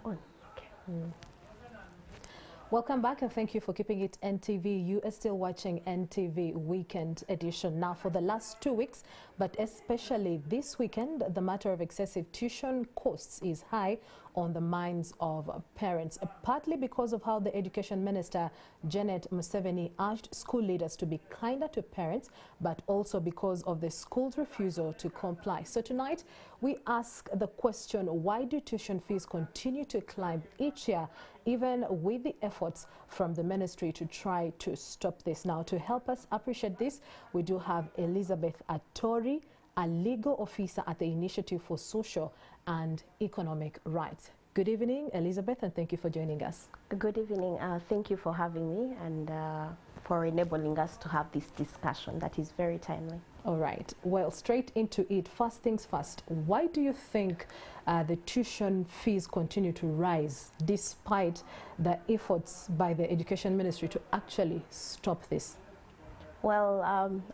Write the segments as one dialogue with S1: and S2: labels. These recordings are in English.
S1: on.
S2: Okay. Welcome back, and thank you for keeping it NTV. You are still watching NTV Weekend Edition. Now, for the last 2 weeks, but especially this weekend, the matter of excessive tuition costs is high on the minds of parents, partly because of how the Education Minister, Janet Museveni, urged school leaders to be kinder to parents, but also because of the school's refusal to comply. So tonight, we ask the question, why do tuition fees continue to climb each year, even with the efforts from the ministry to try to stop this? Now, to help us appreciate this, we do have Elizabeth Atori, a legal officer at the Initiative for Social and Economic Rights. Good evening, Elizabeth, and thank you for joining us.
S1: Good evening. Thank you for having me and for enabling us to have this discussion that is very timely.
S2: All right. Well, straight into it. First things first, why do you think the tuition fees continue to rise despite the efforts by the Education Ministry to actually stop this?
S1: Well,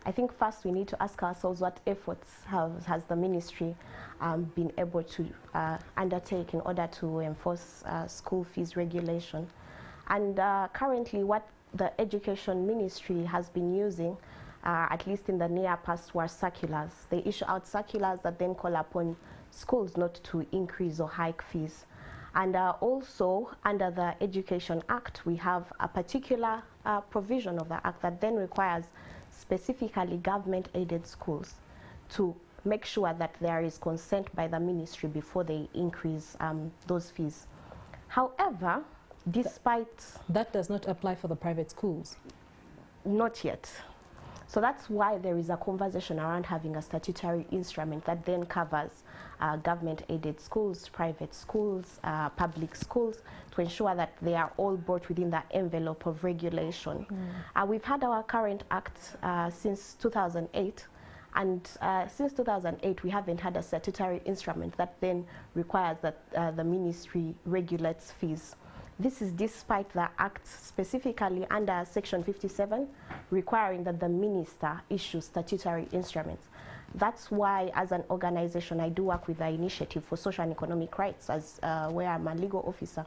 S1: I think first we need to ask ourselves what efforts has the ministry been able to undertake in order to enforce school fees regulation. And currently what the Education Ministry has been using, at least in the near past, were circulars. They issue out circulars that then call upon schools not to increase or hike fees. And also, under the Education Act, we have a particular provision of the Act that then requires specifically government-aided schools to make sure that there is consent by the ministry before they increase those fees. However, despite...
S2: That does not apply for the private schools?
S1: Not yet. So that's why there is a conversation around having a statutory instrument that then covers government-aided schools, private schools, public schools, to ensure that they are all brought within the envelope of regulation. We've had our current act since 2008, and since 2008 we haven't had a statutory instrument that then requires that the ministry regulates fees. This is despite the Act specifically under Section 57 requiring that the minister issue statutory instruments. That's why, as an organization, I do work with the Initiative for Social and Economic Rights, as where I'm a legal officer.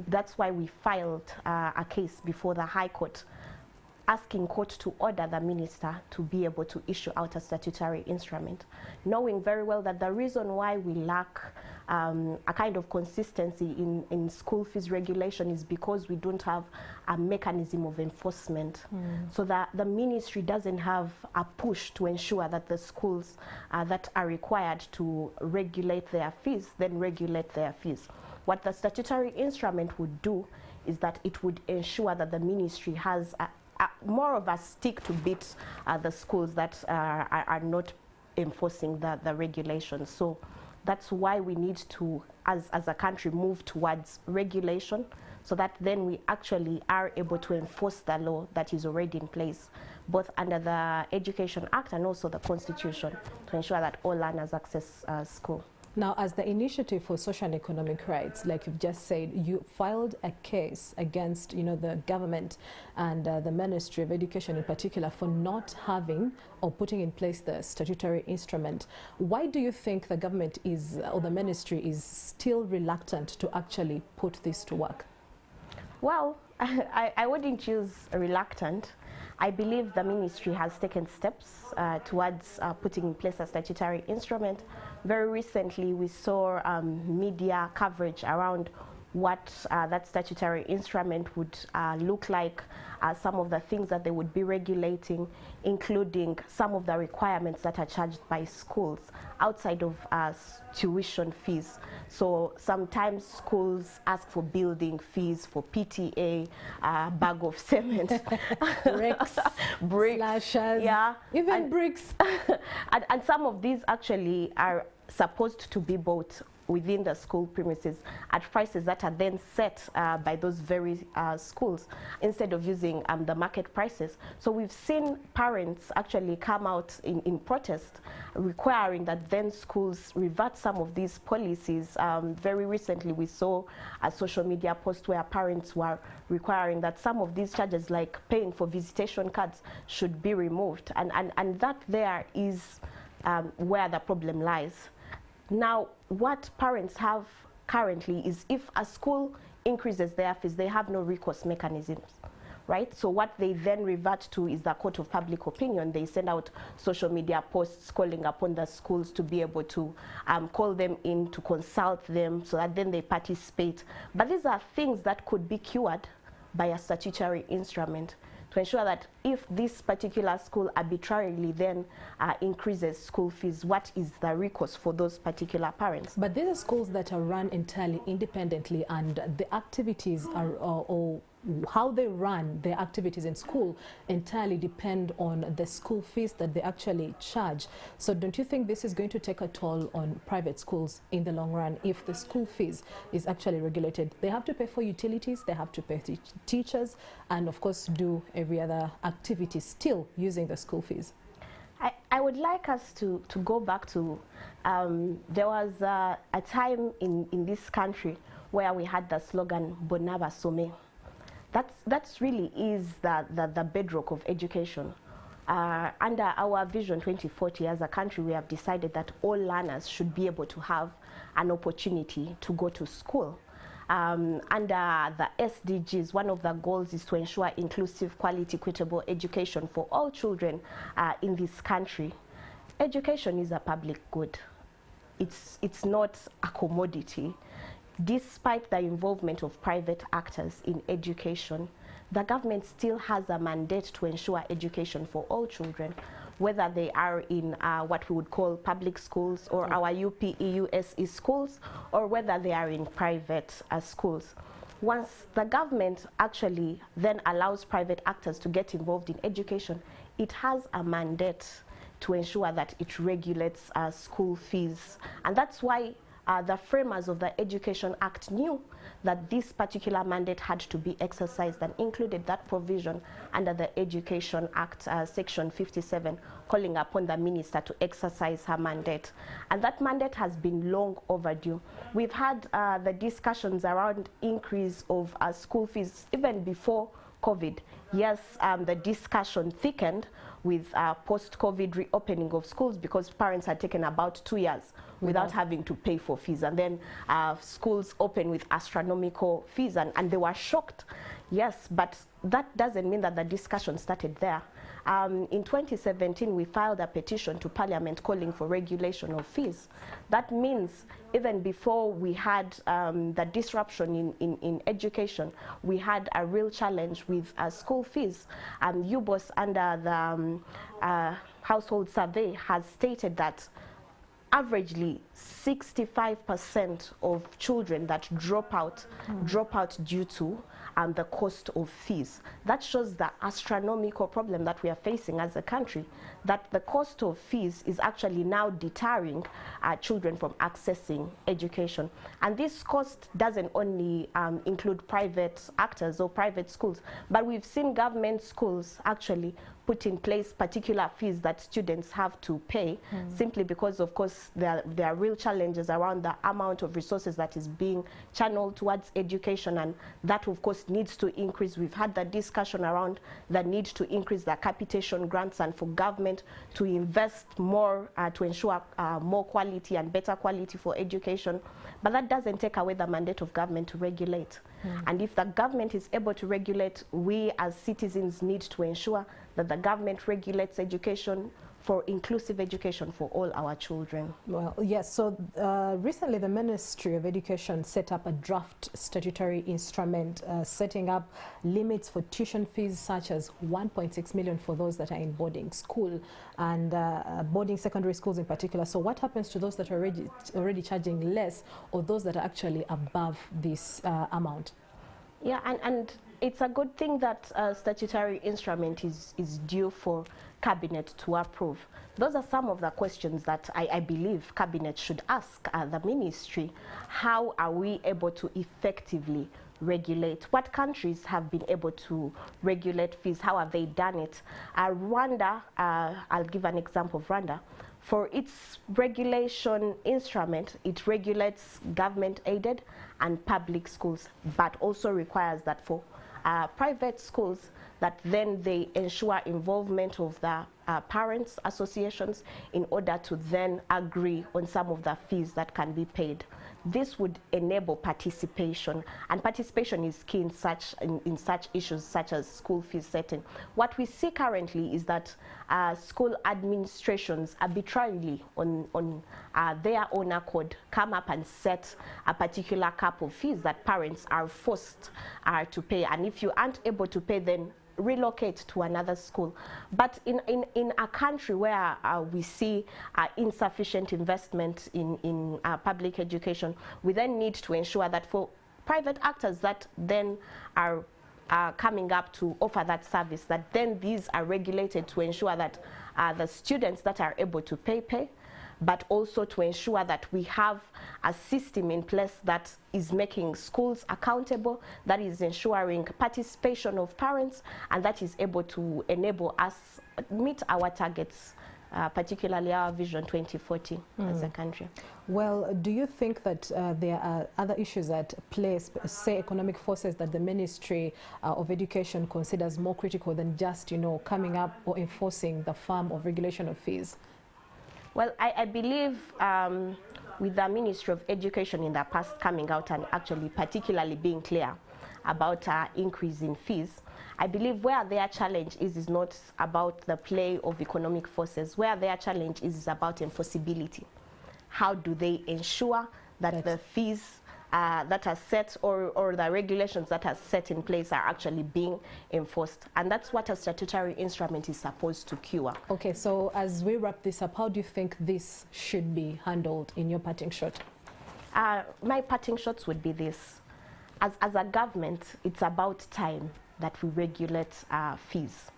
S1: That's why we filed a case before the High Court, asking court to order the minister to be able to issue out a statutory instrument, knowing very well that the reason why we lack a kind of consistency in school fees regulation is because we don't have a mechanism of enforcement. So that the ministry doesn't have a push to ensure that the schools that are required to regulate their fees then regulate their fees. What the statutory instrument would do is that it would ensure that the ministry has more of a stick to beat the schools that are not enforcing the regulations. So that's why we need to, as a country, move towards regulation, so that then we actually are able to enforce the law that is already in place, both under the Education Act and also the Constitution, to ensure that all learners access school.
S2: Now, as the Initiative for Social and Economic Rights, like you've just said, you filed a case against, the government and the Ministry of Education in particular for not having or putting in place the statutory instrument. Why do you think the government is, or the ministry is still reluctant to actually put this to work?
S1: Well, I wouldn't use reluctant. I believe the ministry has taken steps towards putting in place a statutory instrument. Very recently, we saw media coverage around what that statutory instrument would look like, some of the things that they would be regulating, including some of the requirements that are charged by schools outside of tuition fees. So sometimes schools ask for building fees for PTA, bag of cement,
S2: bricks, slashers,
S1: yeah,
S2: even bricks.
S1: and some of these actually are supposed to be bought within the school premises at prices that are then set by those very schools instead of using the market prices. So we've seen parents actually come out in protest requiring that then schools revert some of these policies. Very recently we saw a social media post where parents were requiring that some of these charges, like paying for visitation cards, should be removed, and that there is where the problem lies. Now, what parents have currently is if a school increases their fees, they have no recourse mechanisms. Right? So what they then revert to is the court of public opinion. They send out social media posts calling upon the schools to be able to call them in, to consult them, so that then they participate. But these are things that could be cured by a statutory instrument to ensure that if this particular school arbitrarily then increases school fees, what is the recourse for those particular parents?
S2: But these are schools that are run entirely independently, and the activities are, or how they run their activities in school entirely depend on the school fees that they actually charge. So don't you think this is going to take a toll on private schools in the long run if the school fees is actually regulated? They have to pay for utilities, they have to pay teachers, and of course do every other activity still using the school fees.
S1: I would like us to go back to, there was a time in this country where we had the slogan, Bonaba Some. That's really is the bedrock of education. Under our Vision 2040 as a country, we have decided that all learners should be able to have an opportunity to go to school. Under the SDGs, one of the goals is to ensure inclusive, quality, equitable education for all children in this country. Education is a public good. It's not a commodity. Despite the involvement of private actors in education, the government still has a mandate to ensure education for all children, whether they are in what we would call public schools or our UPE schools, or whether they are in private schools. Once the government actually then allows private actors to get involved in education, it has a mandate to ensure that it regulates school fees. And that's why the framers of the Education Act knew that this particular mandate had to be exercised and included that provision under the Education Act, Section 57, calling upon the minister to exercise her mandate. And that mandate has been long overdue. We've had the discussions around increase of school fees even before COVID. Yes, the discussion thickened with post-COVID reopening of schools because parents had taken about 2 years without having to pay for fees, and then schools open with astronomical fees, and they were shocked. Yes, but that doesn't mean that the discussion started there. In 2017, we filed a petition to Parliament calling for regulation of fees. That means even before we had the disruption in education, we had a real challenge with school fees. UBOS under the household survey has stated that averagely 65% of children that drop out due to the cost of fees. That shows the astronomical problem that we are facing as a country, that the cost of fees is actually now deterring children from accessing education. And this cost doesn't only include private actors or private schools, but we've seen government schools actually put in place particular fees that students have to pay simply because, of course, there are real challenges around the amount of resources that is being channeled towards education, and that, of course, needs to increase. We've had the discussion around the need to increase the capitation grants and for government to invest more to ensure more quality and better quality for education, but that doesn't take away the mandate of government to regulate. And if the government is able to regulate, we as citizens need to ensure that the government regulates education for inclusive education for all our children. Well,
S2: yes, so recently the Ministry of Education set up a draft statutory instrument setting up limits for tuition fees such as 1.6 million for those that are in boarding school and boarding secondary schools in particular. So what happens to those that are already charging less, or those that are actually above this amount?
S1: Yeah, and it's a good thing that a statutory instrument is due for Cabinet to approve. Those are some of the questions that I believe Cabinet should ask the ministry. How are we able to effectively regulate? What countries have been able to regulate fees? How have they done it? Rwanda, I'll give an example of Rwanda. For its regulation instrument, it regulates government-aided and public schools, but also requires that for private schools, that then they ensure involvement of the parents associations in order to then agree on some of the fees that can be paid. This would enable participation, and participation is key in such issues such as school fees setting. What we see currently is that school administrations arbitrarily on their own accord come up and set a particular cap of fees that parents are forced to pay, and if you aren't able to pay, then relocate to another school. But in a country where we see insufficient investment in public education, we then need to ensure that for private actors that then are coming up to offer that service, that then these are regulated to ensure that the students that are able to pay, but also to ensure that we have a system in place that is making schools accountable, that is ensuring participation of parents, and that is able to enable us meet our targets, particularly our Vision 2040 as a country.
S2: Well, do you think that there are other issues at play, say economic forces, that the Ministry of Education considers more critical than just, coming up or enforcing the form of regulation of fees?
S1: Well, I believe with the Ministry of Education in the past coming out and actually particularly being clear about increase in fees, I believe where their challenge is not about the play of economic forces. Where their challenge is about enforceability. How do they ensure that the fees that are set or the regulations that are set in place are actually being enforced? And that's what a statutory instrument is supposed to cure. Okay,
S2: so as we wrap this up, how do you think this should be handled in your parting shot?
S1: My parting shots would be this. As a government, it's about time that we regulate fees.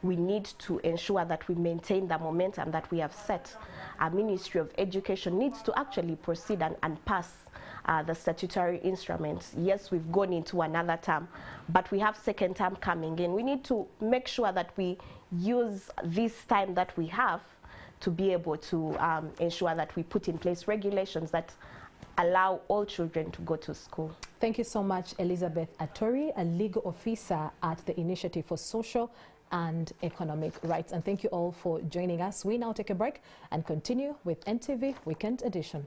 S1: We need to ensure that we maintain the momentum that we have set. Our Ministry of Education needs to actually proceed and pass the statutory instruments. Yes, we've gone into another term, but we have second term coming in. We need to make sure that we use this time that we have to be able to ensure that we put in place regulations that allow all children to go to school.
S2: Thank you so much, Elizabeth Atori, a legal officer at the Initiative for Social and Economic Rights. And thank you all for joining us. We now take a break and continue with NTV Weekend Edition.